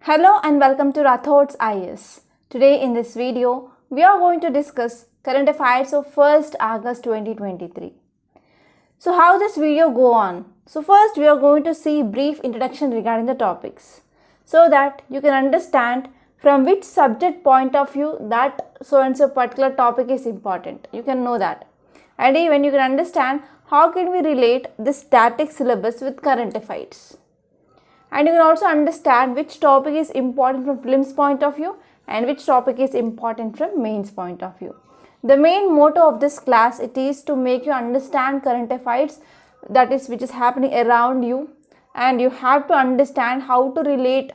Hello and welcome to Rathod's IS. Today in this video, we are going to discuss current affairs of 1st August 2023. So how this video go on? So first we are going to see brief introduction regarding the topics so that you can understand from which subject point of view that so and so particular topic is important. You can know that. And even you can understand how can we relate this static syllabus with current affairs. And you can also understand which topic is important from prelims point of view and which topic is important from mains point of view. The main motto of this class, it is to make you understand current affairs, that is which is happening around you, and you have to understand how to relate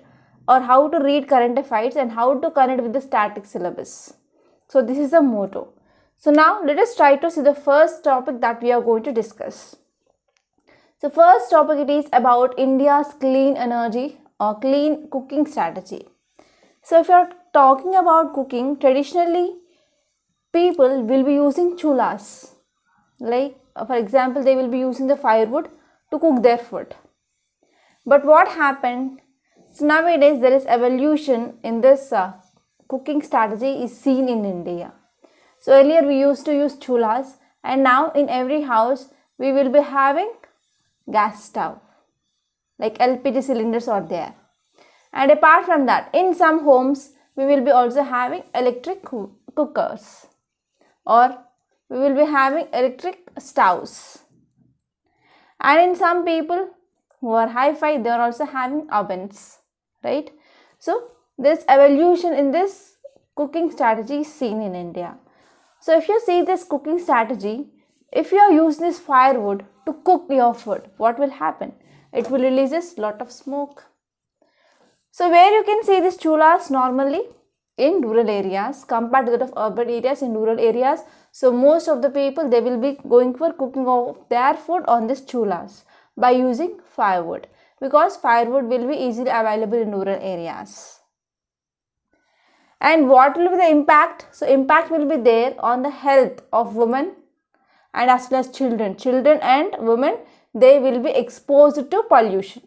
or how to read current affairs and how to connect with the static syllabus. So this is the motto. So now let us try to see the first topic that we are going to discuss. So first topic, it is about India's clean energy or clean cooking strategy. So if you are talking about cooking, traditionally people will be using chulas. Like for example, they will be using the firewood to cook their food. But what happened? So nowadays there is evolution in this cooking strategy is seen in India. So earlier we used to use chulas, and now in every house we will be having gas stove, like LPG cylinders are there. And apart from that, in some homes we will be also having electric cookers, or we will be having electric stoves. And in some people who are hi-fi, they are also having ovens, right? So this evolution in this cooking strategy is seen in India. So if you see this cooking strategy, if you are using this firewood to cook your food, what will happen? It will release a lot of smoke. So where you can see these chulas normally in rural areas compared to that of urban areas. In rural areas, so most of the people, they will be going for cooking of their food on these chulas by using firewood, because firewood will be easily available in rural areas. And what will be the impact? So impact will be there on the health of women and as well as children. Children and women, they will be exposed to pollution.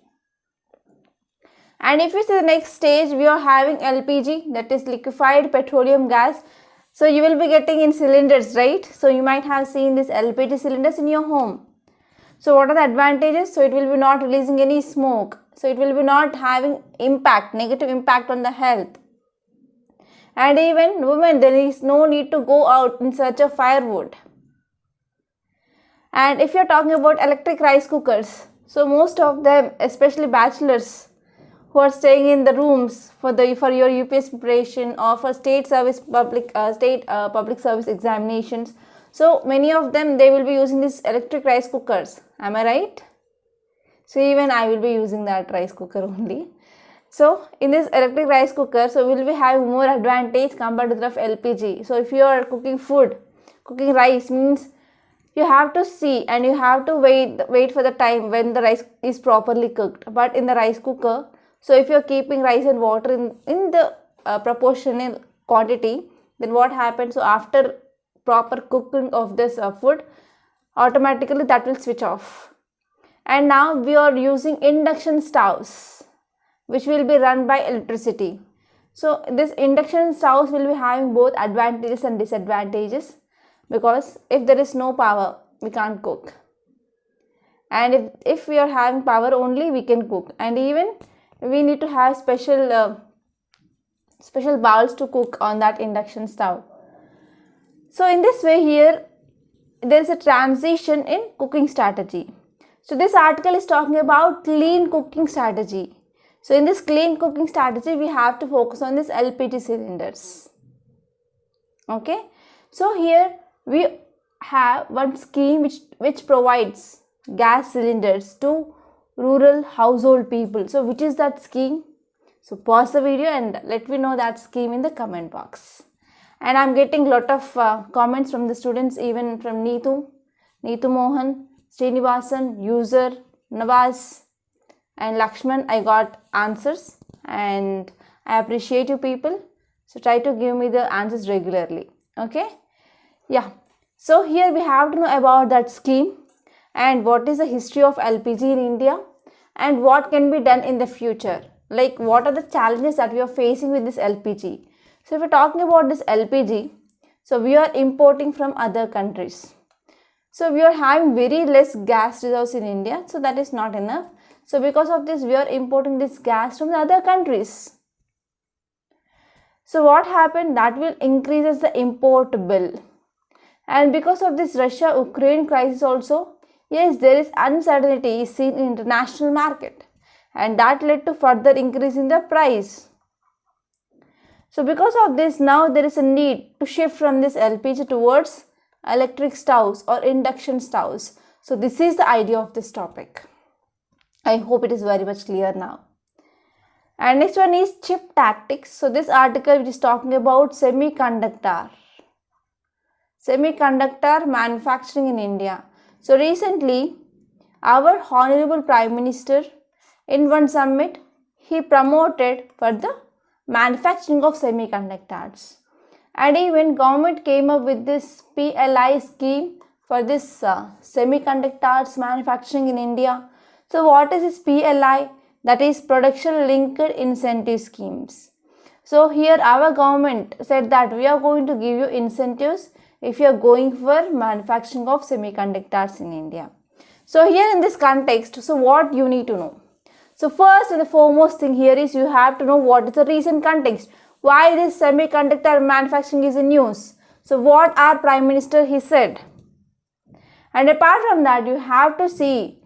And if you see the next stage, we are having LPG, that is liquefied petroleum gas. So you will be getting in cylinders, right? So you might have seen these LPG cylinders in your home. So what are the advantages? So it will be not releasing any smoke. So it will be not having impact, negative impact on the health. And even women, there is no need to go out in search of firewood. And if you are talking about electric rice cookers, so most of them, especially bachelors who are staying in the rooms for your UPSC preparation or for state public service examinations, so many of them, they will be using these electric rice cookers. Am I right? So even I will be using that rice cooker only. So in this electric rice cooker, so we will be having more advantage compared to that of LPG. So if you are cooking food, cooking rice means you have to see and you have to wait for the time when the rice is properly cooked. But in the rice cooker, so if you are keeping rice and water in the proportional quantity, then what happens? So after proper cooking of this food, automatically that will switch off. And now we are using induction stoves, which will be run by electricity. So this induction stoves will be having both advantages and disadvantages, because if there is no power, we can't cook. And if we are having power only, we can cook. And even we need to have special bowls to cook on that induction stove. So in this way here, there is a transition in cooking strategy. So this article is talking about clean cooking strategy. So in this clean cooking strategy, we have to focus on this LPG cylinders. Okay. So here we have one scheme which provides gas cylinders to rural household people. So which is that scheme? So pause the video and let me know that scheme in the comment box. And I'm getting lot of comments from the students, even from Neetu Mohan, Srinivasan, User, Nawaz and Lakshman. I got answers and I appreciate you people. So try to give me the answers regularly. Okay. Yeah. So here we have to know about that scheme and what is the history of LPG in India and what can be done in the future. like what are the challenges that we are facing with this LPG. So if we're talking about this LPG, so we are importing from other countries. So we are having very less gas reserves in India, so that is not enough. So because of this, we are importing this gas from the other countries. So what happened? That will increases the import bill. And because of this Russia-Ukraine crisis also, yes, there is uncertainty seen in international market, and that led to further increase in the price. So because of this, now there is a need to shift from this LPG towards electric stoves or induction stoves. So this is the idea of this topic. I hope it is very much clear now. And next one is chip tactics. So this article which is talking about semiconductor manufacturing in India. So recently, our Honorable Prime Minister in one summit, he promoted for the manufacturing of semiconductors. And even government came up with this PLI scheme for this semiconductors manufacturing in India. So what is this PLI? That is production linked incentive schemes. So here our government said that we are going to give you incentives if you are going for manufacturing of semiconductors in India. So here in this context, so what you need to know? So first and the foremost thing here is you have to know what is the recent context. Why this semiconductor manufacturing is in news. So what our Prime Minister he said. And apart from that, you have to see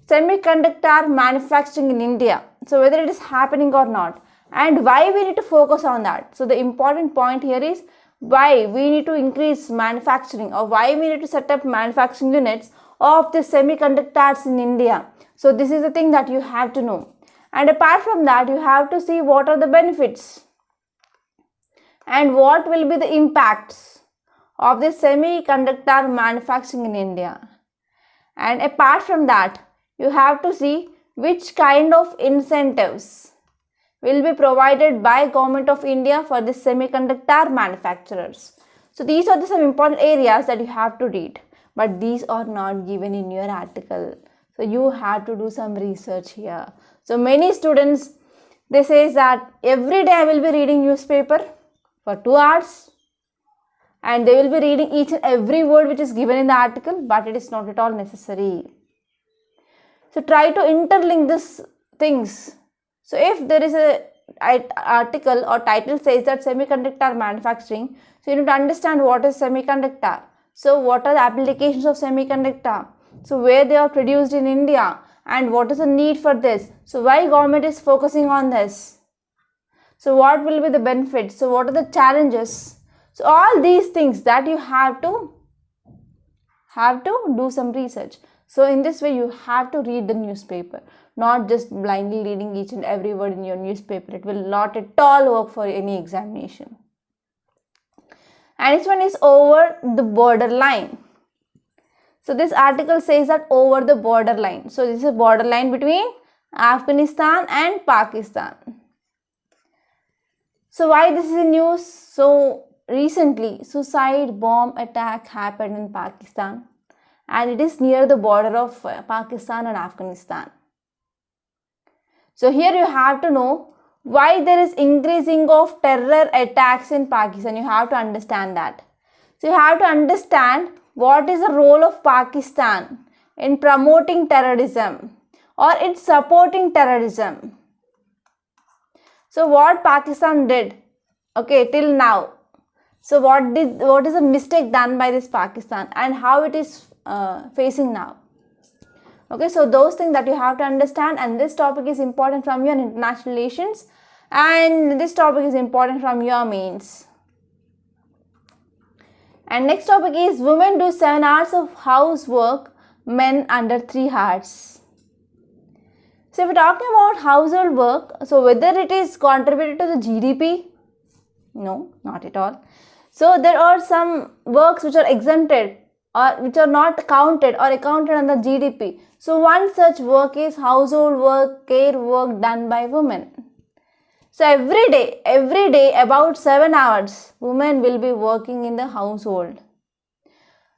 semiconductor manufacturing in India. So whether it is happening or not, and why we need to focus on that. So the important point here is why we need to increase manufacturing, or why we need to set up manufacturing units of the semiconductors in India. So this is the thing that you have to know. And apart from that, you have to see what are the benefits and what will be the impacts of the semiconductor manufacturing in India. And apart from that, you have to see which kind of incentives will be provided by Government of India for the semiconductor manufacturers. So these are some important areas that you have to read, but these are not given in your article. So you have to do some research here. So many students, they say that every day I will be reading newspaper for 2 hours and they will be reading each and every word which is given in the article, but it is not at all necessary. So try to interlink these things. So if there is a article or title says that semiconductor manufacturing, so you need to understand what is semiconductor. So what are the applications of semiconductor? So where they are produced in India and what is the need for this? So why government is focusing on this? So what will be the benefits? So what are the challenges? So all these things that you have to do some research. So in this way you have to read the newspaper, not just blindly reading each and every word in your newspaper. It will not at all work for any examination. And this one is over the borderline. So this article says that over the borderline. So this is a borderline between Afghanistan and Pakistan. So why this is in news? So recently suicide bomb attack happened in Pakistan, and it is near the border of Pakistan and Afghanistan. So here you have to know why there is increasing of terror attacks in Pakistan. You have to understand that. So you have to understand what is the role of Pakistan in promoting terrorism or in supporting terrorism. So what Pakistan did, okay, till now. So what is the mistake done by this Pakistan and how it is facing now. Okay, so those things that you have to understand, and this topic is important from your international relations, and this topic is important from your mains. And next topic is women do 7 hours of housework, men under 3 hours. So if we're talking about household work, so whether it is contributed to the GDP, no, not at all. So there are some works which are exempted or which are not counted or accounted on the GDP. So one such work is household work, care work done by women. So every day about 7 hours, women will be working in the household.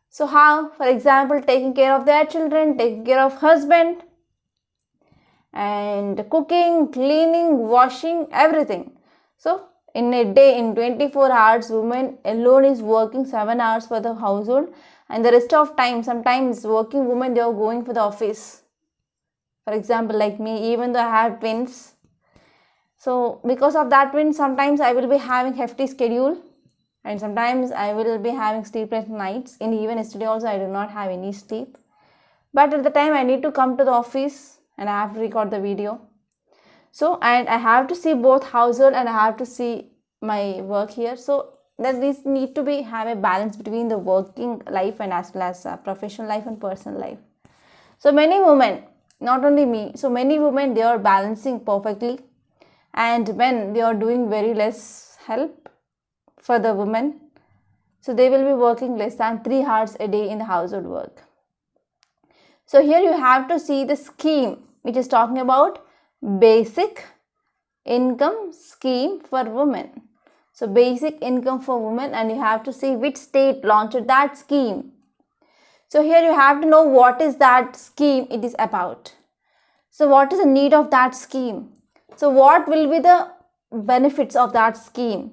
So how? For example, taking care of their children, taking care of husband, and cooking, cleaning, washing, everything. So in a day, in 24 hours, women alone is working 7 hours for the household, and the rest of time, sometimes working women, they are going for the office. For example, like me, even though I have twins, so because of that twin, sometimes I will be having hefty schedule, and sometimes I will be having sleepless nights. And even yesterday also I do not have any sleep. But at the time I need to come to the office and I have to record the video. So, and I have to see both household and I have to see my work here. So that this need to be have a balance between the working life and as well as professional life and personal life. So many women, not only me, so many women, they are balancing perfectly, and men, they are doing very less help for the women. So they will be working less than 3 hours a day in the household work. So here you have to see the scheme which is talking about basic income scheme for women. So basic income for women, and you have to see which state launched that scheme. So here you have to know what is that scheme it is about. So what is the need of that scheme? So what will be the benefits of that scheme?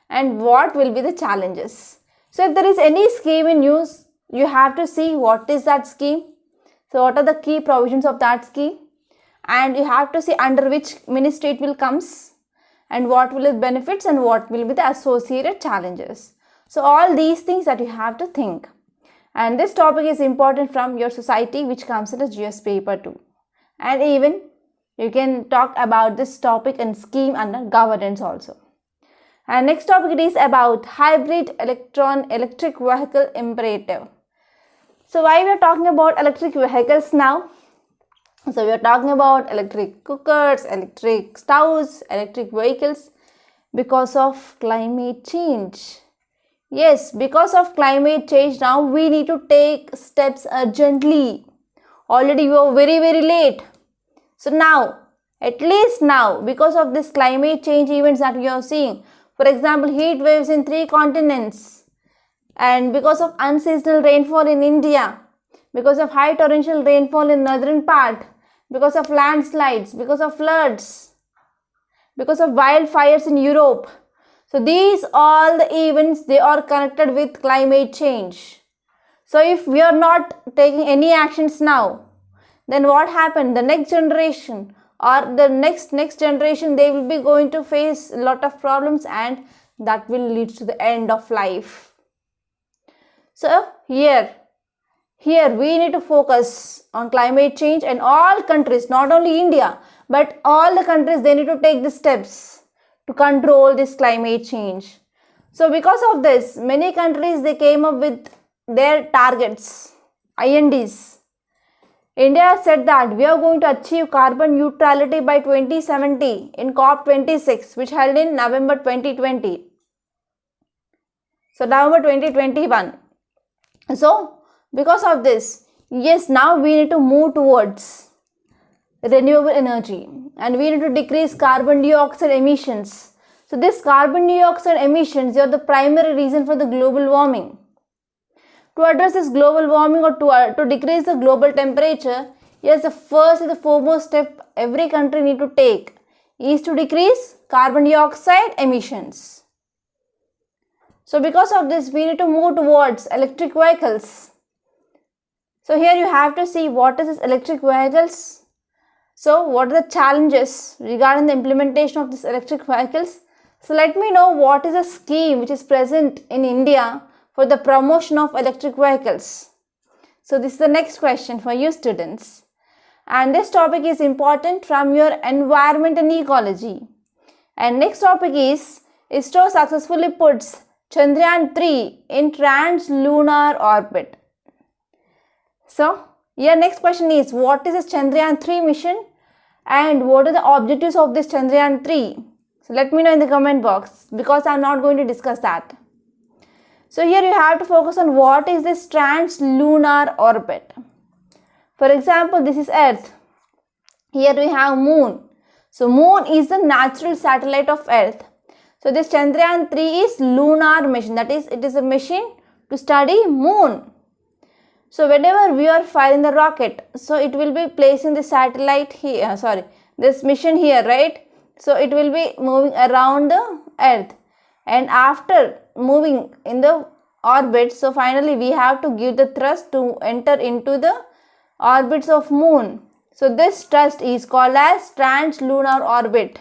And what will be the challenges? So if there is any scheme in news, you have to see what is that scheme. So what are the key provisions of that scheme? And you have to see under which ministry it will comes, and what will its benefits and what will be the associated challenges. So all these things that you have to think. And this topic is important from your society, which comes in the GS paper too. And even you can talk about this topic and scheme under governance also. And next topic it is about hybrid electric vehicle imperative. So why we are talking about electric vehicles now? So we are talking about electric cookers, electric stoves, electric vehicles because of climate change. Yes, because of climate change now we need to take steps urgently. Already we are very late. So now, at least now, because of this climate change events that we are seeing, for example, heat waves in 3 continents, and because of unseasonal rainfall in India, because of high torrential rainfall in northern part, because of landslides, because of floods, because of wildfires in Europe. So these all the events, they are connected with climate change. So if we are not taking any actions now, then what happened? The next generation or the next generation, they will be going to face a lot of problems, and that will lead to the end of life. So here we need to focus on climate change, and all countries, not only India, but all the countries, they need to take the steps to control this climate change. So because of this, many countries, they came up with their targets, INDs. India said that we are going to achieve carbon neutrality by 2070 in COP26, which held in November 2020. So November 2021. So because of this, yes, now we need to move towards renewable energy, and we need to decrease carbon dioxide emissions. So this carbon dioxide emissions are the primary reason for the global warming. To address this global warming, or to decrease the global temperature, yes, the first and the foremost step every country need to take is to decrease carbon dioxide emissions. So because of this, we need to move towards electric vehicles. So here you have to see what is this electric vehicles. So what are the challenges regarding the implementation of these electric vehicles? So let me know what is the scheme which is present in India for the promotion of electric vehicles. So this is the next question for you students. And this topic is important from your environment and ecology. And next topic is ISRO successfully puts Chandrayaan-3 in trans-lunar orbit. So your next question is, what is this Chandrayaan-3 mission and what are the objectives of this Chandrayaan-3? So let me know in the comment box, because I am not going to discuss that. So here you have to focus on what is this trans-lunar orbit. For example, this is Earth. Here we have Moon. So Moon is the natural satellite of Earth. So this Chandrayaan-3 is lunar mission. That is, it is a mission to study Moon. So whenever we are firing the rocket, so it will be placing the satellite here, this mission here, right? So it will be moving around the earth, and after moving in the orbit, so finally we have to give the thrust to enter into the orbits of moon. So this thrust is called as translunar orbit.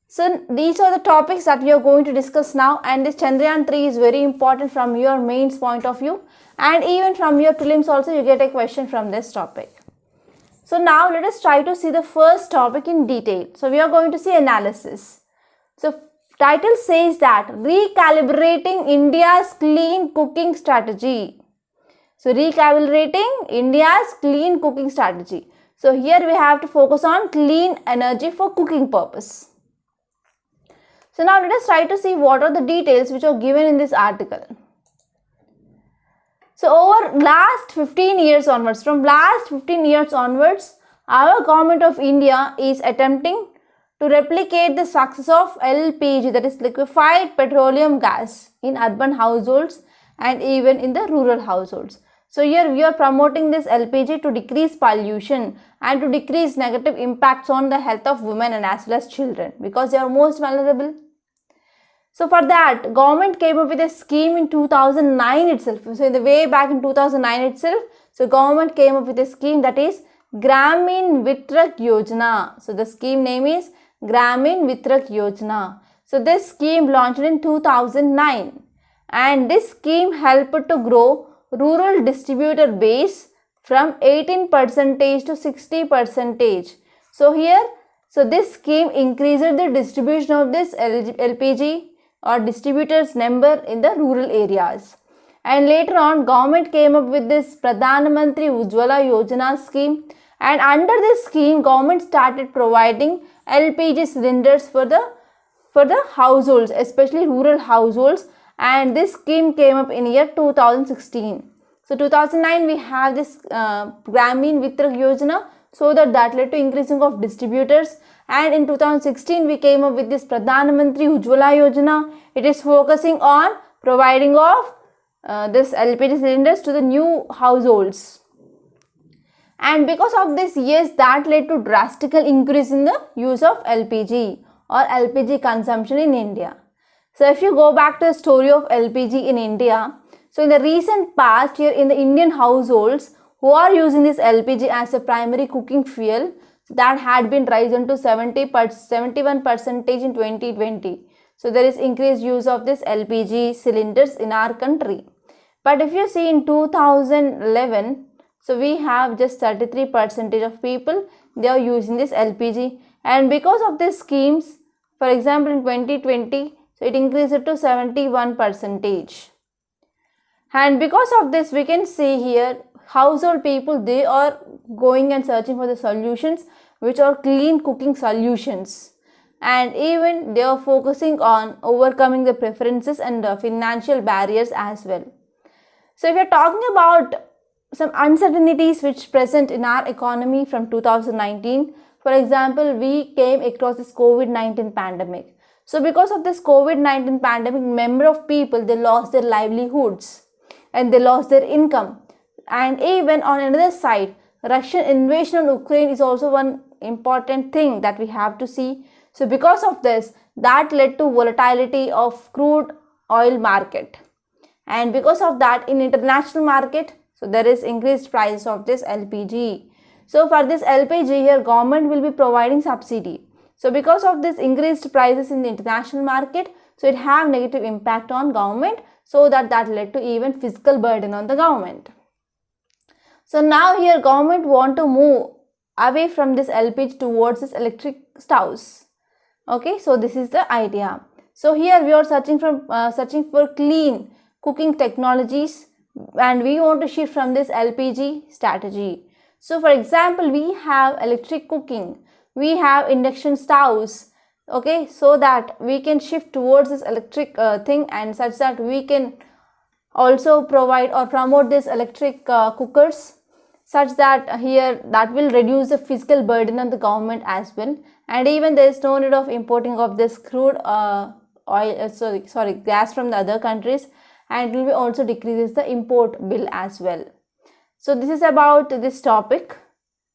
So these are the topics that we are going to discuss now, and this Chandrayaan 3 is very important from your mains point of view, and even from your prelims also you get a question from this topic. So now let us try to see the first topic in detail. So we are going to see analysis. So title says that recalibrating India's clean cooking strategy. So recalibrating India's clean cooking strategy. So here we have to focus on clean energy for cooking purpose. So now let us try to see what are the details which are given in this article. So over last 15 years onwards, our government of India is attempting to replicate the success of LPG, that is liquefied petroleum gas, in urban households and even in the rural households. So here we are promoting this LPG to decrease pollution and to decrease negative impacts on the health of women and as well as children, because they are most vulnerable. So for that, government came up with a scheme in 2009 itself. So in the way back in 2009 itself, so government came up with a scheme, that is Gramin Vitrak Yojana. So the scheme name is Gramin Vitrak Yojana. So this scheme launched in 2009, and this scheme helped to grow rural distributor base from 18% to 60%. So here, so this scheme increased the distribution of this LPG or distributors number in the rural areas. And later on, government came up with this Pradhan Mantri Ujjwala Yojana scheme, and under this scheme, government started providing LPG cylinders for the households, especially rural households, and this scheme came up in year 2016. So 2009 we have this Gramin Vitrak Yojana, so that led to increasing of distributors, and in 2016 we came up with this Pradhan Mantri Ujjwala Yojana. It is focusing on providing of this LPG cylinders to the new households, and because of this, yes, that led to drastical increase in the use of LPG or LPG consumption in India. So if you go back to the story of LPG in India, so in the recent past here in the Indian households who are using this LPG as a primary cooking fuel, that had been risen to 71% in 2020. So there is increased use of this LPG cylinders in our country. But if you see in 2011, so we have just 33% of people, they are using this LPG, and because of these schemes, for example in 2020, so it increased to 71%. And because of this, we can see here household people, they are going and searching for the solutions which are clean cooking solutions, and even they are focusing on overcoming the preferences and financial barriers as well. So if we are talking about some uncertainties which present in our economy from 2019, for example, we came across this COVID-19 pandemic. So because of this COVID-19 pandemic, number of people, they lost their livelihoods and they lost their income. And even on another side, Russian invasion on Ukraine is also one important thing that we have to see. So because of this, that led to volatility of crude oil market. And because of that, in international market, so there is increased price of this LPG. So for this LPG here, government will be providing subsidy. So because of this increased prices in the international market, so it have negative impact on government, so that led to even fiscal burden on the government. So now here government want to move away from this LPG towards this electric stoves. Okay, so this is the idea. So here we are searching for clean cooking technologies, and we want to shift from this LPG strategy. So for example, we have electric cooking, we have induction stoves, okay, so that we can shift towards this electric thing, and such that we can also provide or promote this electric cookers, such that here that will reduce the fiscal burden on the government as well, and even there is no need of importing of this crude gas from the other countries, and it will be also decreases the import bill as well. So this is about this topic.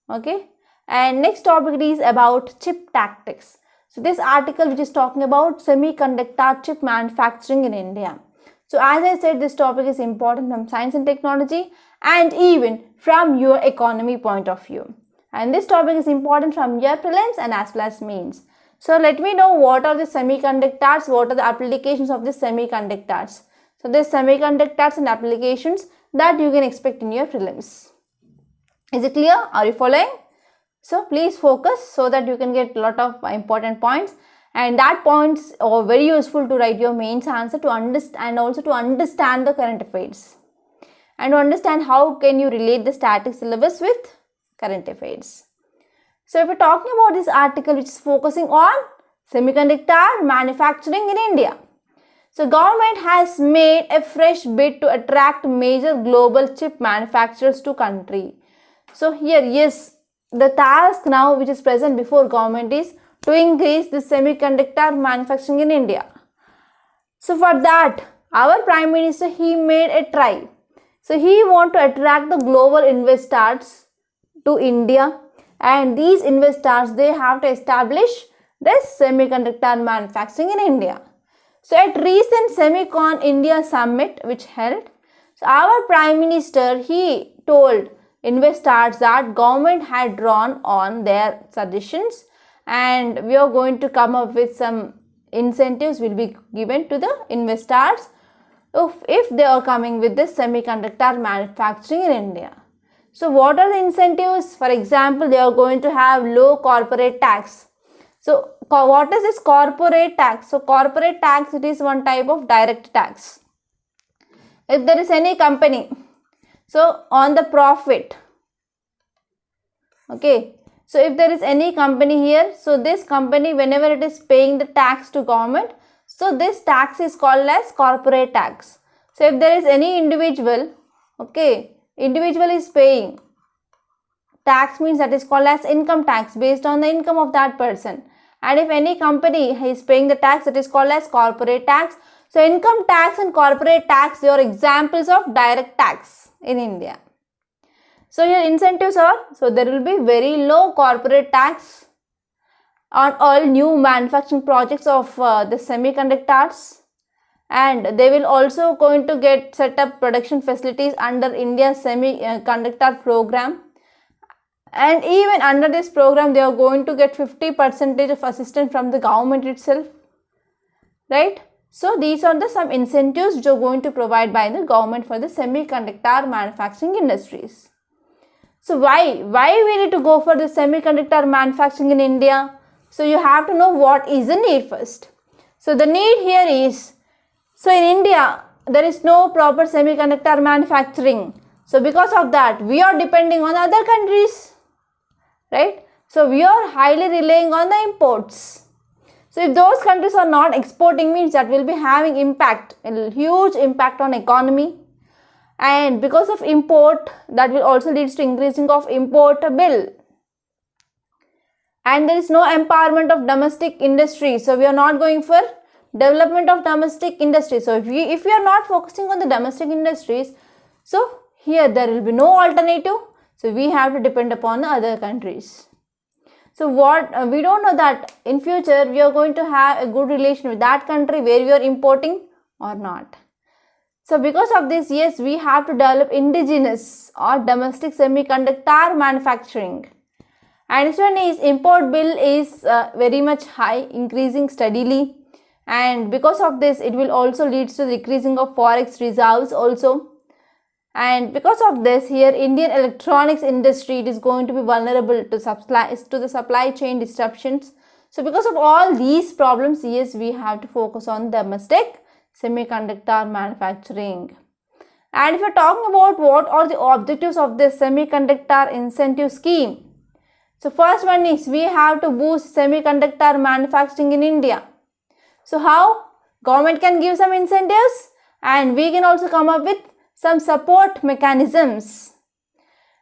Okay, and next topic is about chip tactics. So this article which is talking about semiconductor chip manufacturing in India. So as I said, this topic is important from science and technology and even from your economy point of view. And this topic is important from your prelims and as well as mains. So let me know what are the semiconductors, what are the applications of the semiconductors. So these semiconductors and applications that you can expect in your prelims. Is it clear? Are you following? So please focus so that you can get a lot of important points, and that points are very useful to write your mains answer to understand, and also to understand the current affairs and to understand how can you relate the static syllabus with current affairs. So if we're talking about this article which is focusing on semiconductor manufacturing in India. So government has made a fresh bid to attract major global chip manufacturers to country. So here, yes, the task now which is present before government is to increase the semiconductor manufacturing in India. So for that, our Prime Minister, he made a try. So he want to attract the global investors to India, and these investors, they have to establish this semiconductor manufacturing in India. So at recent Semicon India summit which held, so our Prime Minister, he told investors that government had drawn on their suggestions and we are going to come up with some incentives will be given to the investors if they are coming with this semiconductor manufacturing in India. So what are the incentives? For example, they are going to have low corporate tax. So what is this corporate tax? So corporate tax, it is one type of direct tax. If there is any company, so on the profit, okay, so if there is any company here, so this company, whenever it is paying the tax to government, so this tax is called as corporate tax. So if there is any individual, okay, individual is paying tax, means that is called as income tax based on the income of that person. And if any company is paying the tax, it is called as corporate tax. So income tax and corporate tax, they are examples of direct tax in India. So your incentives are, so there will be very low corporate tax on all new manufacturing projects of the semiconductors, and they will also going to get set up production facilities under India's semiconductor program. And even under this program, they are going to get 50% of assistance from the government itself, right? So these are the some incentives which are going to provide by the government for the semiconductor manufacturing industries. So why we need to go for the semiconductor manufacturing in India? So you have to know what is the need first. So the need here is, so in India, there is no proper semiconductor manufacturing. So because of that, we are depending on other countries, right? So we are highly relying on the imports. So if those countries are not exporting, means that will be having impact, a huge impact on economy. And because of import, that will also lead to increasing of import bill. And there is no empowerment of domestic industry. So we are not going for development of domestic industry. So if we are not focusing on the domestic industries, so here there will be no alternative. So we have to depend upon the other countries. So what we don't know that in future we are going to have a good relation with that country where we are importing or not. So because of this, yes, we have to develop indigenous or domestic semiconductor manufacturing. And this one is import bill is very much high, increasing steadily. And because of this, it will also lead to decreasing of forex reserves also. And because of this, here Indian electronics industry, it is going to be vulnerable to the supply chain disruptions. So because of all these problems, yes, we have to focus on domestic semiconductor manufacturing. And if you're talking about what are the objectives of this semiconductor incentive scheme, so first one is we have to boost semiconductor manufacturing in India. So how? Government can give some incentives and we can also come up with some support mechanisms.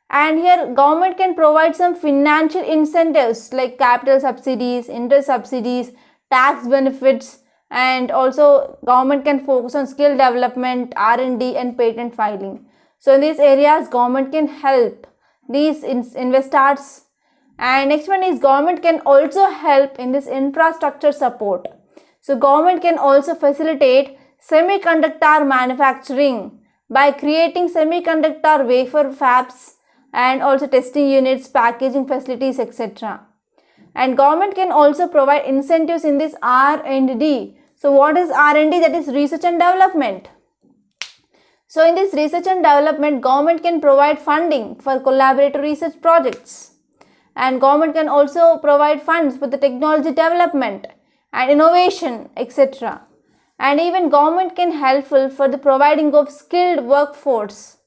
And here government can provide some financial incentives like capital subsidies, interest subsidies, tax benefits, and also government can focus on skill development, R&D and patent filing. So in these areas government can help these investors. And next one is government can also help in this infrastructure support. So government can also facilitate semiconductor manufacturing by creating semiconductor wafer fabs and also testing units, packaging facilities, etc. And government can also provide incentives in this R&D. So what is R&D? That is research and development. So in this research and development, government can provide funding for collaborative research projects. And government can also provide funds for the technology development and innovation, etc. And even government can helpful for the providing of skilled workforce.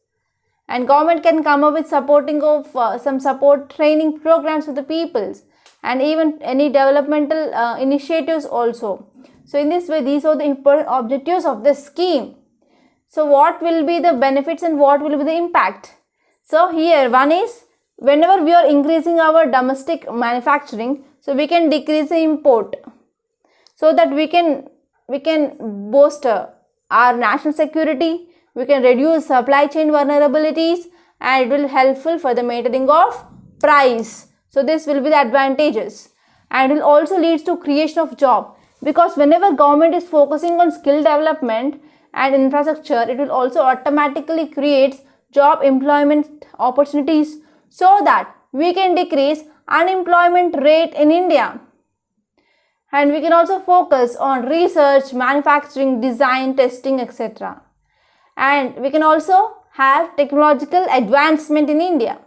And government can come up with supporting of some support training programs for the peoples and even any developmental initiatives also. So in this way, these are the important objectives of the scheme. So what will be the benefits and what will be the impact? So here one is, whenever we are increasing our domestic manufacturing, so we can decrease the import so that we can boost our national security, we can reduce supply chain vulnerabilities, and it will helpful for the maintaining of price. So this will be the advantages, and will also leads to creation of job, because whenever government is focusing on skill development and infrastructure, it will also automatically create job employment opportunities, so that we can decrease unemployment rate in India. And we can also focus on research, manufacturing, design, testing, etc. And we can also have technological advancement in India.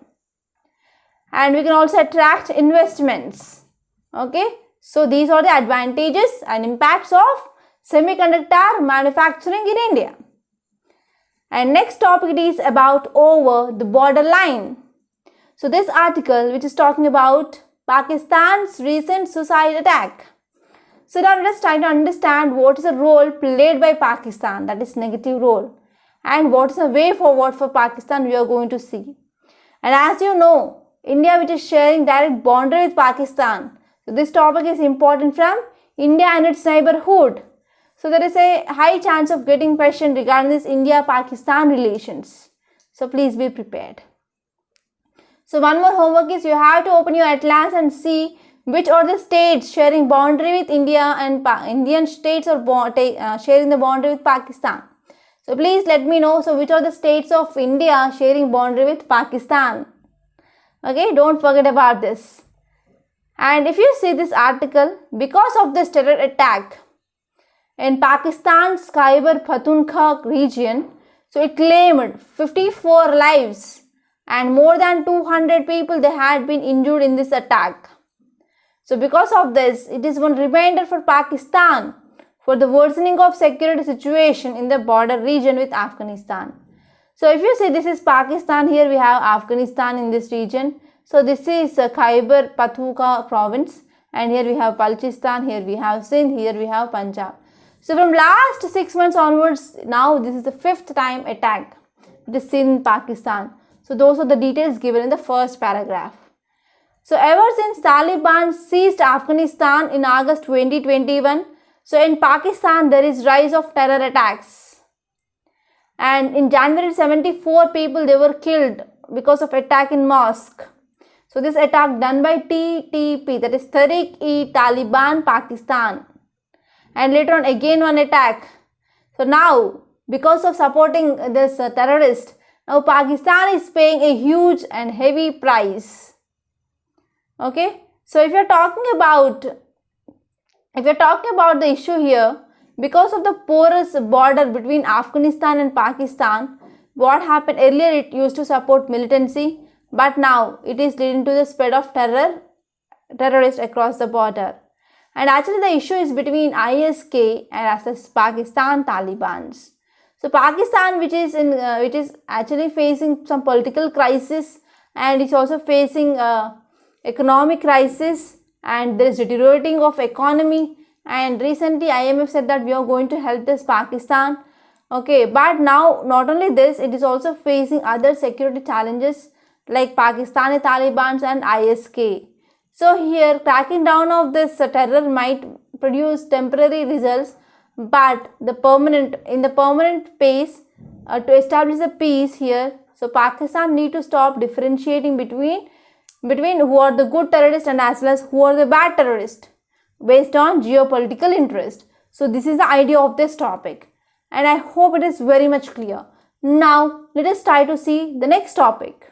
And we can also attract investments. Okay. So these are the advantages and impacts of semiconductor manufacturing in India. And next topic is about over the border line. So this article which is talking about Pakistan's recent suicide attack. So now let us try to understand what is the role played by Pakistan, that is negative role, and what is the way forward for Pakistan we are going to see. And as you know, India which is sharing direct boundary with Pakistan. So this topic is important from India and its neighborhood. So there is a high chance of getting question regarding this India-Pakistan relations. So please be prepared. So one more homework is you have to open your atlas and see which are the states sharing boundary with India, and Indian states are sharing the boundary with Pakistan. So please let me know. So which are the states of India sharing boundary with Pakistan? Okay, don't forget about this. And if you see this article, because of this terror attack in Pakistan's Khyber Pakhtunkhwa region, so it claimed 54 lives and more than 200 people they had been injured in this attack. So because of this, it is one reminder for Pakistan for the worsening of security situation in the border region with Afghanistan. So if you see, this is Pakistan, here we have Afghanistan in this region. So this is Khyber Pakhtunkhwa province, and here we have Balochistan, here we have Sindh, here we have Punjab. So from last 6 months onwards, now this is the 5th time attack. It is in Pakistan. So those are the details given in the first paragraph. So ever since Taliban seized Afghanistan in August 2021, so in Pakistan there is rise of terror attacks. And in January 74 people they were killed because of attack in mosque. So this attack done by TTP, that is Tehreek-e-Taliban Pakistan. And later on again one attack. So now because of supporting this terrorist, now Pakistan is paying a huge and heavy price. Okay, so if you're talking about the issue here, because of the porous border between Afghanistan and Pakistan, what happened earlier, it used to support militancy, but now it is leading to the spread of terrorists across the border. And actually the issue is between ISK and as the Pakistan Talibans. So Pakistan, which is actually facing some political crisis, and it's also facing economic crisis, and there is deteriorating of economy, and recently IMF said that we are going to help this Pakistan. Okay, but now not only this, it is also facing other security challenges like Pakistani Talibans and ISK. So here cracking down of this terror might produce temporary results, but the permanent pace to establish the peace here. So Pakistan need to stop differentiating between who are the good terrorists and as well as who are the bad terrorists based on geopolitical interest. So this is the idea of this topic, and I hope it is very much clear. Now let us try to see the next topic.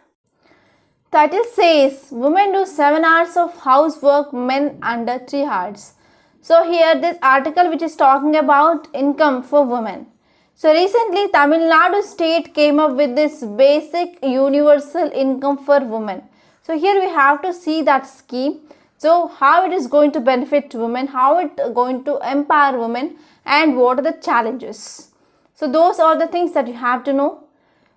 Title says women do 7 hours of housework, men under 3 hours. So here this article which is talking about income for women. So recently Tamil Nadu state came up with this basic universal income for women. So here we have to see that scheme. So how it is going to benefit women, how it is going to empower women, and what are the challenges. So those are the things that you have to know.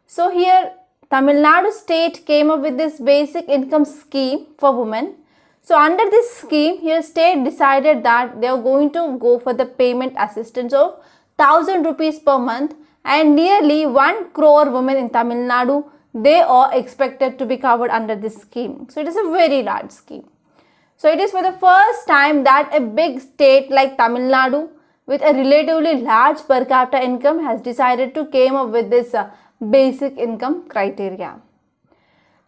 So here Tamil Nadu state came up with this basic income scheme for women. So under this scheme, here state decided that they are going to go for the payment assistance of 1000 rupees per month, and nearly 1 crore women in Tamil Nadu, they are expected to be covered under this scheme. So it is a very large scheme. So it is for the first time that a big state like Tamil Nadu with a relatively large per capita income has decided to came up with this basic income criteria.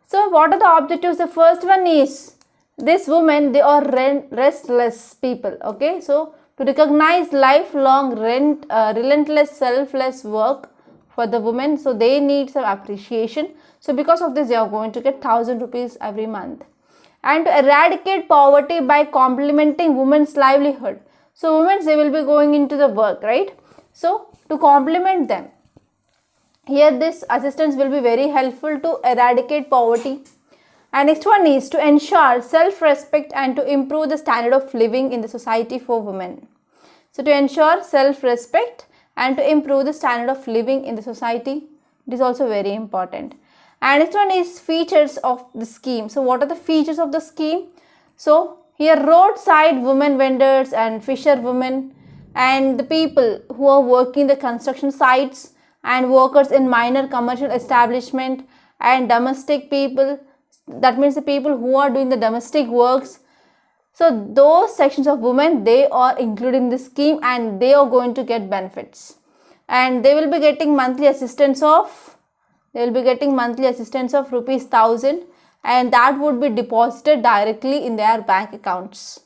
So what are the objectives? The first one is this women, they are restless people. Okay, so to recognize lifelong relentless selfless work for the women, so they need some appreciation. So because of this they are going to get 1000 rupees every month. And to eradicate poverty by complementing women's livelihood. So women, they will be going into the work, right? So to complement them, here this assistance will be very helpful to eradicate poverty. And next one is to ensure self-respect and to improve the standard of living in the society for women. So to ensure self-respect and to improve the standard of living in the society, it is also very important. And next one is features of the scheme. So what are the features of the scheme? So here roadside women vendors and fisher women and the people who are working the construction sites and workers in minor commercial establishment and domestic people, that means the people who are doing the domestic works. So those sections of women, they are included in this scheme and they are going to get benefits, and they will be getting monthly assistance of rupees 1000, and that would be deposited directly in their bank accounts.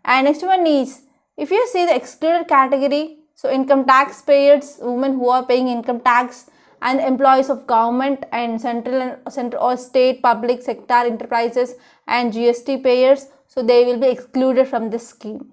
And next one is, if you see the excluded category, so income tax payers, women who are paying income tax, and employees of government and central or state public sector enterprises and GST payers, so they will be excluded from this scheme.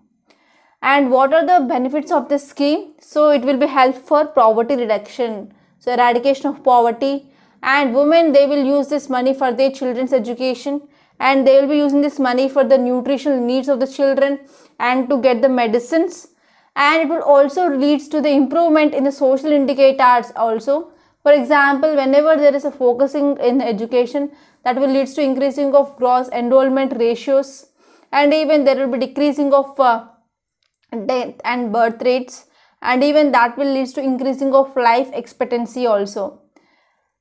And what are the benefits of this scheme? So it will be help for poverty reduction, so eradication of poverty, and women, they will use this money for their children's education, and they will be using this money for the nutritional needs of the children and to get the medicines. And it will also leads to the improvement in the social indicators also. For example, whenever there is a focusing in education, that will leads to increasing of gross enrollment ratios, and even there will be decreasing of death and birth rates, and even that will leads to increasing of life expectancy also.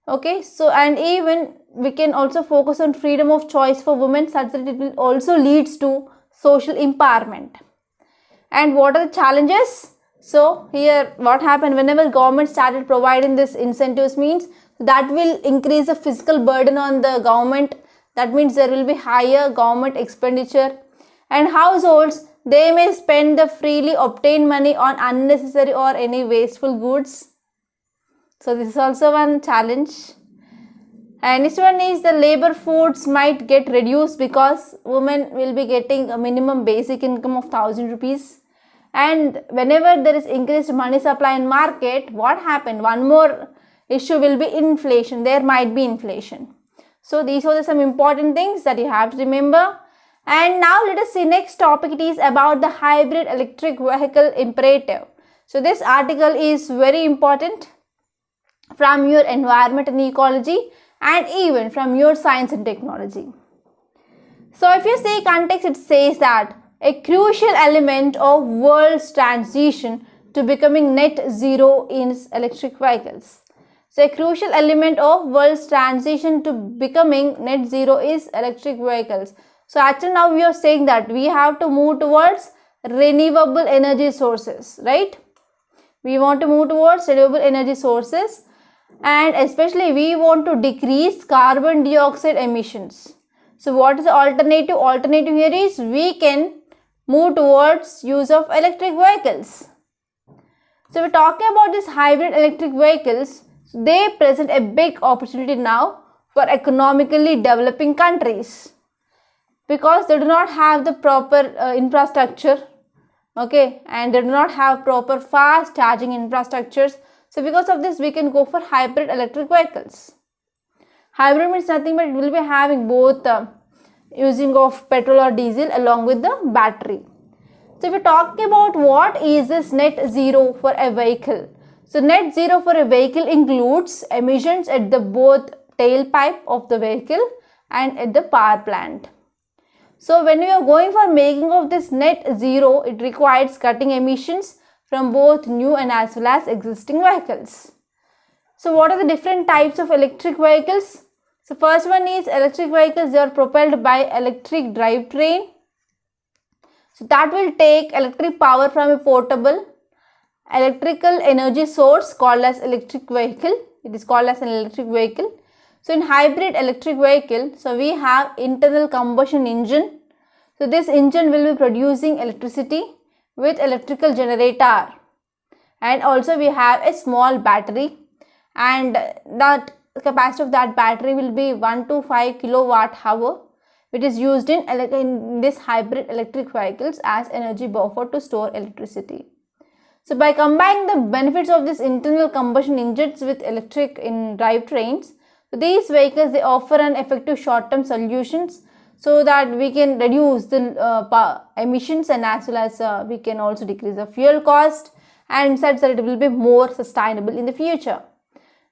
Okay, so and even we can also focus on freedom of choice for women, such that it will also leads to social empowerment. And what are the challenges? So here what happened, whenever government started providing this incentives, means that will increase the fiscal burden on the government. That means there will be higher government expenditure, and households, they may spend the freely obtained money on unnecessary or any wasteful goods. So this is also one challenge. And next one is the labor force might get reduced because women will be getting a minimum basic income of 1000 rupees. And whenever there is increased money supply in market, what happened? One more issue will be inflation. There might be inflation. So these are some important things that you have to remember. And now let us see next topic. It is about the hybrid electric vehicle imperative. So this article is very important from your environment and ecology, and even from your science and technology. So if you see context, it says that a crucial element of world's transition to becoming net zero is electric vehicles. So a crucial element of world's transition to becoming net zero is electric vehicles. So actually now we are saying that we have to move towards renewable energy sources, right? We want to move towards renewable energy sources, and especially we want to decrease carbon dioxide emissions. So what is the alternative? Alternative here is we can move towards use of electric vehicles. So we're talking about these hybrid electric vehicles. So they present a big opportunity now for economically developing countries, because they do not have the proper infrastructure, okay, and they do not have proper fast charging infrastructures. So because of this, we can go for hybrid electric vehicles. Hybrid means nothing but it will be having both using of petrol or diesel along with the battery. So if we're talking about what is this net zero for a vehicle. So net zero for a vehicle includes emissions at the both tailpipe of the vehicle and at the power plant. So when we are going for making of this net zero, it requires cutting emissions from both new and as well as existing vehicles. So what are the different types of electric vehicles? So first one is electric vehicles. They are propelled by electric drivetrain. So that will take electric power from a portable electrical energy source called as electric vehicle. It is called as an electric vehicle. So in hybrid electric vehicle, so we have internal combustion engine. So this engine will be producing electricity with electrical generator, and also we have a small battery, and that capacity of that battery will be 1 to 5 kilowatt hour, which is used in this hybrid electric vehicles as energy buffer to store electricity. So by combining the benefits of this internal combustion engines with electric in drivetrains, so these vehicles, they offer an effective short-term solutions so that we can reduce the emissions, and as well as we can also decrease the fuel cost, and such that it will be more sustainable in the future.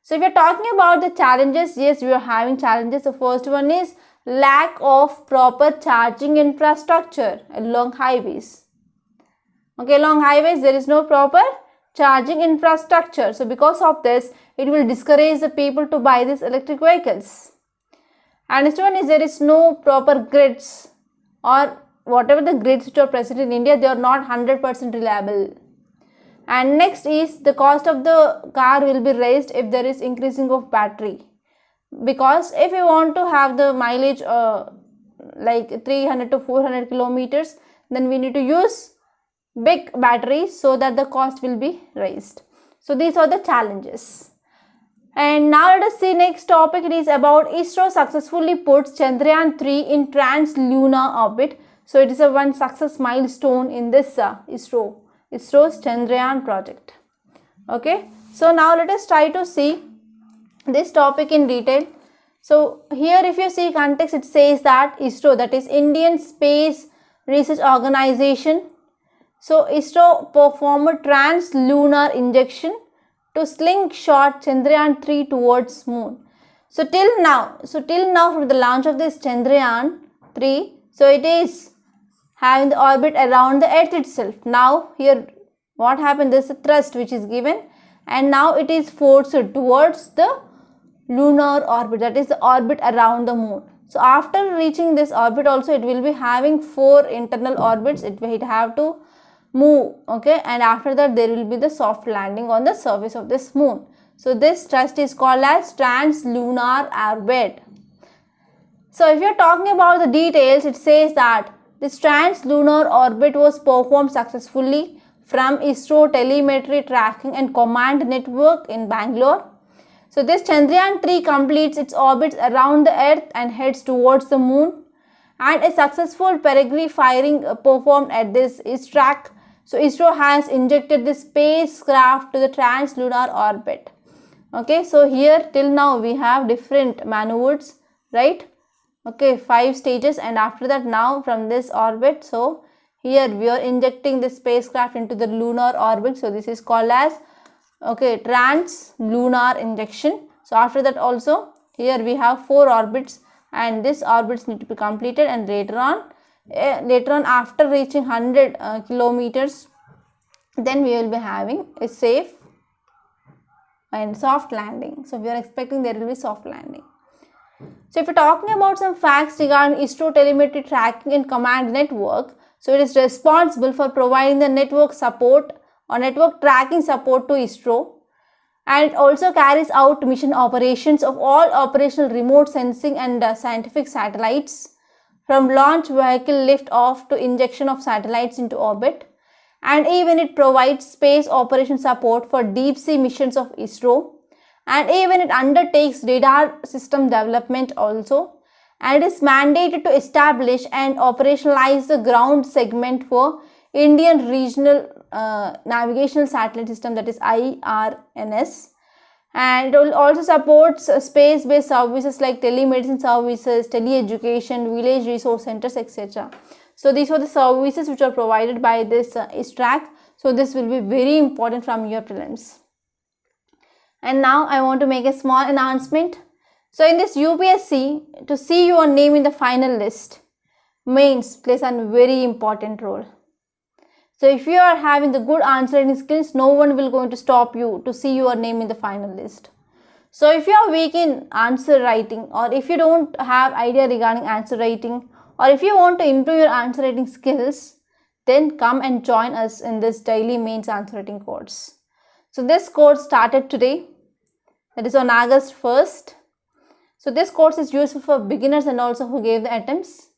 So if you're talking about the challenges, yes, we are having challenges. The first one is lack of proper charging infrastructure along highways. Okay, along highways there is no proper charging infrastructure. So because of this, it will discourage the people to buy these electric vehicles. And next one is there is no proper grids, or whatever the grids which are present in India, they are not 100% reliable. And next is the cost of the car will be raised if there is increasing of battery, because if you want to have the mileage like 300 to 400 kilometers, then we need to use big batteries, so that the cost will be raised. So these are the challenges. And now let us see next topic. It is about ISRO successfully puts Chandrayaan-3 in trans-lunar orbit. So it is a one success milestone in this ISRO's Chandrayaan project. Okay, so now let us try to see this topic in detail. So here if you see context, it says that ISRO, that is Indian Space Research Organization. So ISRO performed trans-lunar injection to slingshot Chandrayaan-3 towards moon. So till now from the launch of this Chandrayaan-3, so it is having the orbit around the earth itself. Now here what happened, there is a thrust which is given, and now it is forced towards the lunar orbit, that is the orbit around the moon. So after reaching this orbit also, it will be having 4 internal orbits. It have to move, okay, and after that there will be the soft landing on the surface of this moon. So this thrust is called as trans-lunar orbit. So if you are talking about the details, it says that this trans-lunar orbit was performed successfully from ISRO telemetry tracking and command network in Bangalore. So this Chandrayaan-3 completes its orbits around the earth and heads towards the moon, and a successful perigee firing performed at this track. So ISRO has injected the spacecraft to the trans-lunar orbit. Okay, so here till now we have different maneuvers, right? Okay, 5 stages, and after that now from this orbit, so here we are injecting the spacecraft into the lunar orbit. So this is called as, okay, trans-lunar injection. So after that also here we have 4 orbits, and these orbits need to be completed, and later on after reaching 100 kilometers, then we will be having a safe and soft landing. So we are expecting there will be soft landing. So if we are talking about some facts regarding ISRO telemetry tracking and command network, so it is responsible for providing the network support or network tracking support to ISRO, and it also carries out mission operations of all operational remote sensing and scientific satellites, from launch vehicle lift off to injection of satellites into orbit, and even it provides space operation support for deep sea missions of ISRO, and even it undertakes radar system development also, and is mandated to establish and operationalize the ground segment for Indian Regional Navigational Satellite System, that is IRNS. And it will also supports space-based services like telemedicine services, teleeducation, village resource centers, etc. So these are the services which are provided by this ISTRAC. So this will be very important from your prelims. And now I want to make a small announcement. So in this UPSC, to see your name in the final list, mains plays a very important role. So if you are having the good answering skills, no one will going to stop you to see your name in the final list. So if you are weak in answer writing, or if you don't have idea regarding answer writing, or if you want to improve your answer writing skills, then come and join us in this daily mains answer writing course. So this course started today, that is on August 1st. So this course is useful for beginners and also who gave the attempts.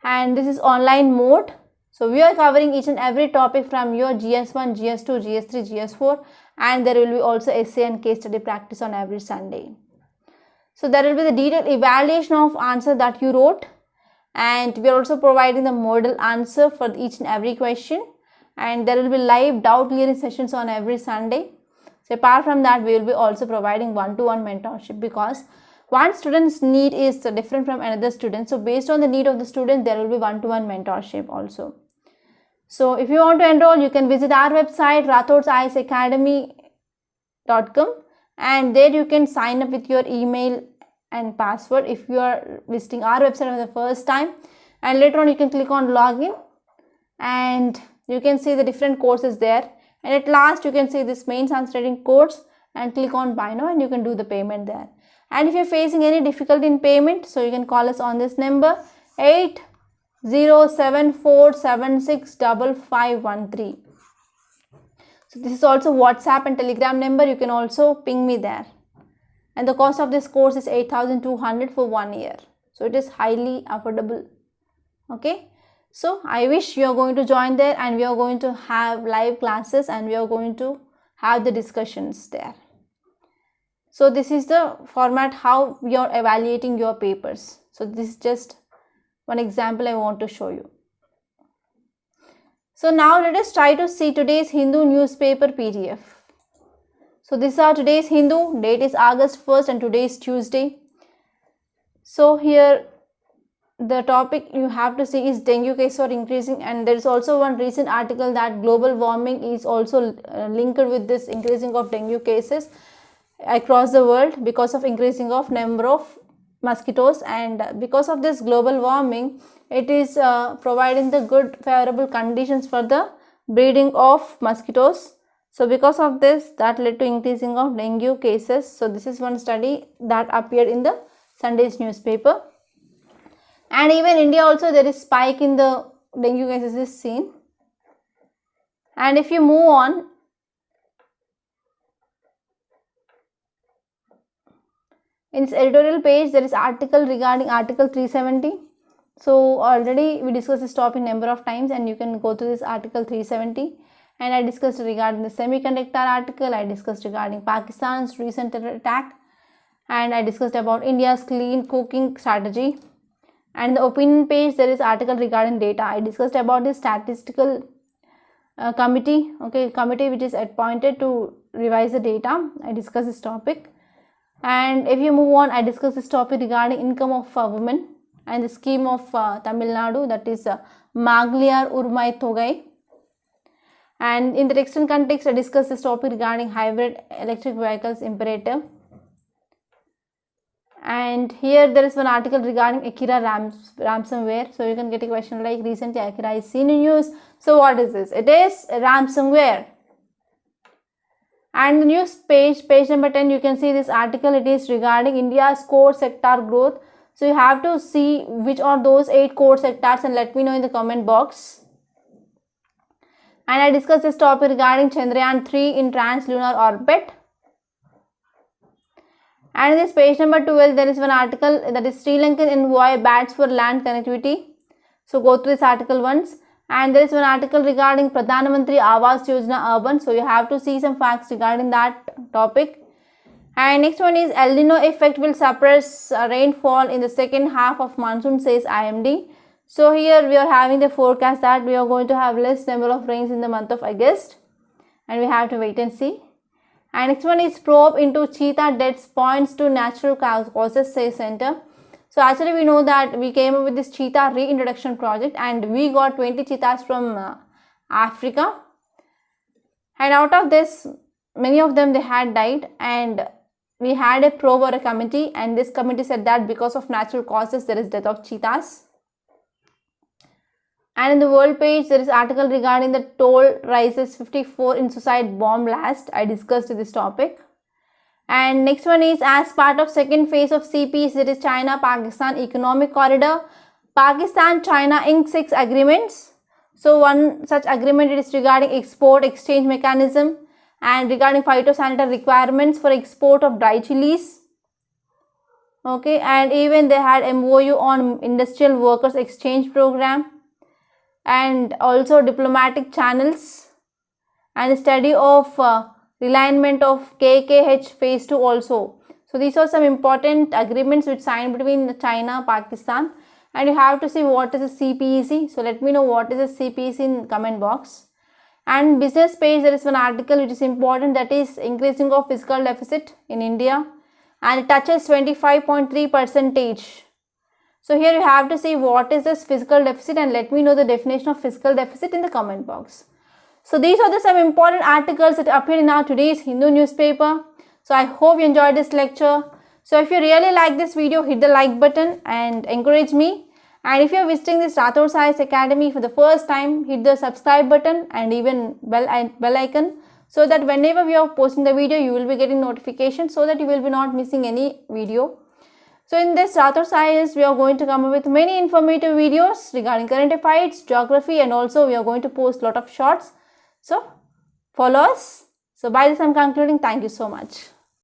And this is online mode. So we are covering each and every topic from your GS1, GS2, GS3, GS4, and there will be also essay and case study practice on every Sunday. So there will be the detailed evaluation of answer that you wrote, and we are also providing the model answer for each and every question, and there will be live doubt clearing sessions on every Sunday. So apart from that, we will be also providing one-to-one mentorship, because one student's need is different from another student. So based on the need of the student, there will be one-to-one mentorship also. So if you want to enroll, you can visit our website rathodsIASacademy.com, and there you can sign up with your email and password if you are visiting our website for the first time, and later on you can click on login and you can see the different courses there, and at last you can see this mains answer writing course and click on buy now and you can do the payment there. And if you're facing any difficulty in payment, so you can call us on this number 8074765513. So this is also WhatsApp and Telegram number. You can also ping me there. And the cost of this course is 8,200 for 1 year. So it is highly affordable. Okay. So I wish you are going to join there, and we are going to have live classes and we are going to have the discussions there. So this is the format how we are evaluating your papers. So this is just one example I want to show you. So now let us try to see today's Hindu newspaper PDF. So these are today's Hindu, date is August 1st and today is Tuesday. So here the topic you have to see is dengue cases are increasing, and there is also one recent article that global warming is also linked with this increasing of dengue cases across the world because of increasing of number of mosquitoes, and because of this global warming it is providing the good favorable conditions for the breeding of mosquitoes. So because of this, that led to increasing of dengue cases. So this is one study that appeared in the Sunday's newspaper. And even India also, there is spike in the dengue cases is seen. And if you move on, in its editorial page, there is article regarding article 370. So already we discussed this topic number of times, and you can go to this article 370. And I discussed regarding the semiconductor article, I discussed regarding Pakistan's recent attack, and I discussed about India's clean cooking strategy. And the opinion page, there is article regarding data. I discussed about the statistical committee, committee which is appointed to revise the data. I discussed this topic. And if you move on, I discussed this topic regarding income of women and the scheme of Tamil Nadu, that is Magliar Urmai Thogai. And in the text and context, I discussed this topic regarding hybrid electric vehicles imperative. And here there is one article regarding Akira ransomware. So you can get a question like, recently Akira is seen in news. So what is this? It is ransomware. And the news page number 10, you can see this article. It is regarding India's core sector growth. So you have to see which are those 8 core sectors and let me know in the comment box. And I discussed this topic regarding Chandrayaan-3 in translunar orbit. And in this page number 12, there is one article that is Sri Lankan envoy bats for land connectivity. So go through this article once. And there is one article regarding Pradhan Mantri Awas Yojana Urban. So you have to see some facts regarding that topic. And next one is El Nino effect will suppress rainfall in the second half of monsoon, says IMD. So here we are having the forecast that we are going to have less number of rains in the month of August. And we have to wait and see. And next one is probe into cheetah deaths points to natural causes, says center. So actually we know that we came up with this cheetah reintroduction project and we got 20 cheetahs from Africa. And out of this, many of them they had died, and we had a probe or a committee, and this committee said that because of natural causes there is death of cheetahs. And in the world page, there is article regarding the toll rises 54 in suicide bomb blast. I discussed this topic. And next one is as part of second phase of CPs, there is China-Pakistan Economic Corridor. Pakistan-China inked 6 agreements. So one such agreement is regarding export exchange mechanism and regarding phytosanitary requirements for export of dry chilies. Okay, and even they had MOU on industrial workers exchange program, and also diplomatic channels, and study of realignment of KKH phase 2 also. So these are some important agreements which signed between China, Pakistan, and you have to see what is a CPEC. So let me know what is a CPEC in comment box. And business page, there is one article which is important, that is increasing of fiscal deficit in India, and it touches 25.3%. So here you have to see what is this fiscal deficit, and let me know the definition of fiscal deficit in the comment box. So these are the some important articles that appeared in our today's Hindu newspaper. So I hope you enjoyed this lecture. So if you really like this video, hit the like button and encourage me. And if you are visiting this Rathod IAS Academy for the first time, hit the subscribe button and even bell icon, so that whenever we are posting the video, you will be getting notifications, so that you will be not missing any video. So in this Rathod IAS, we are going to come up with many informative videos regarding current affairs, geography, and also we are going to post a lot of shorts. So follow us. So by this I am concluding. Thank you so much.